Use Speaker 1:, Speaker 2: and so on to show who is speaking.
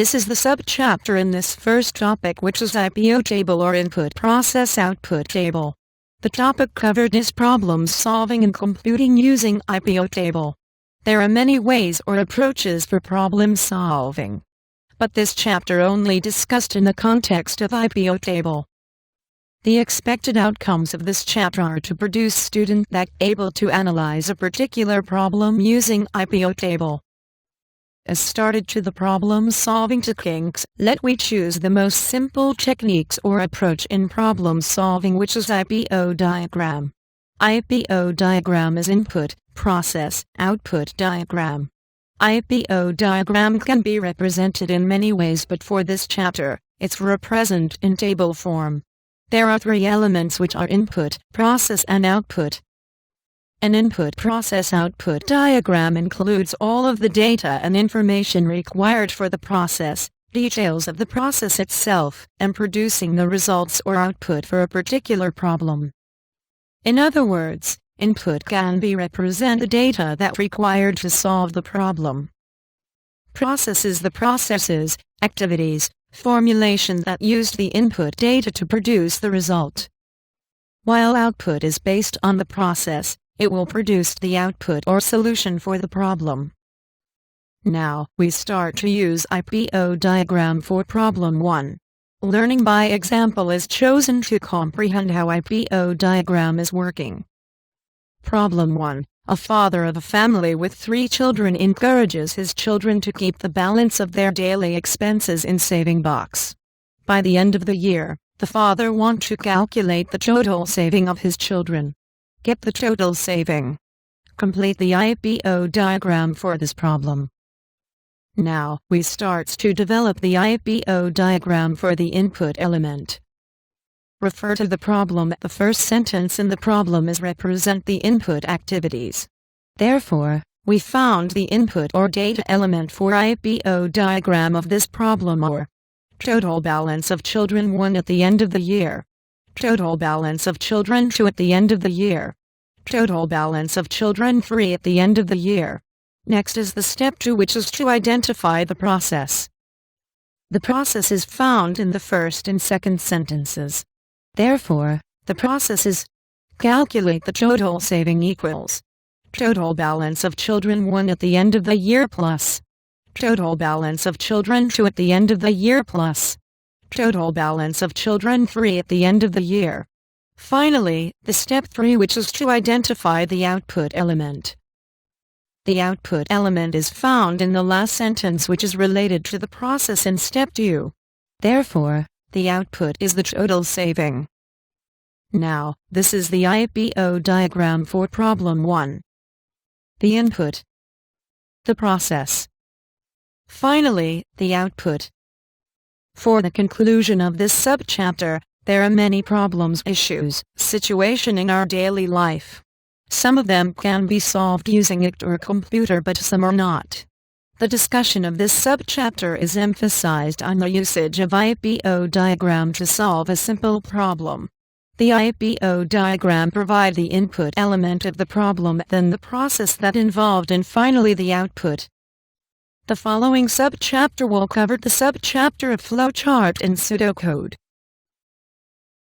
Speaker 1: This is the subchapter in this first topic, which is IPO table or input process output table. The topic covered is problem solving and computing using IPO table. There are many ways or approaches for problem solving, but this chapter only discussed in the context of IPO table. The expected outcomes of this chapter are to produce students that are able to analyze a particular problem using IPO table. As started to the problem solving techniques, let we choose the most simple techniques or approach in problem solving, which is IPO diagram. IPO diagram is input, process, output diagram. IPO diagram can be represented in many ways, but for this chapter, it's represented in table form. There are three elements, which are input, process and output. An input process output diagram includes all of the data and information required for the process, details of the process itself, and producing the results or output for a particular problem. In other words, input can be represent the data that required to solve the problem. Process is the processes, activities, formulation that used the input data to produce the result. While output is based on the process, it will produce the output or solution for the problem. Now, we start to use IPO diagram for problem 1. Learning by example is chosen to comprehend how IPO diagram is working. Problem 1. A father of a family with 3 children encourages his children to keep the balance of their daily expenses in saving box. By the end of the year, the father wants to calculate the total saving of his children. Get the total saving. Complete the IPO diagram for this problem. Now, we start to develop the IPO diagram for the input element. Refer to the problem. The first sentence in the problem is represent the input activities. Therefore, we found the input or data element for IPO diagram of this problem or total balance of children 1 at the end of the year. Total balance of children 2 at the end of the year. Total balance of children 3 at the end of the year. Next is the step 2, which is to identify the process. The process is found in the first and second sentences. Therefore, the process is calculate the total saving equals total balance of children 1 at the end of the year plus total balance of children 2 at the end of the year plus total balance of children 3 at the end of the year. Finally, the step 3, which is to identify the output element. The output element is found in the last sentence, which is related to the process in step 2. Therefore, the output is the total saving. Now, this is the IPO diagram for problem 1. The input. The process. Finally, the output. For the conclusion of this subchapter, there are many problems, issues, situation in our daily life. Some of them can be solved using IT or computer, but some are not. The discussion of this subchapter is emphasized on the usage of IPO diagram to solve a simple problem. The IPO diagram provides the input element of the problem, then the process that involved, and finally the output. The following subchapter will cover the subchapter of flowchart and pseudocode.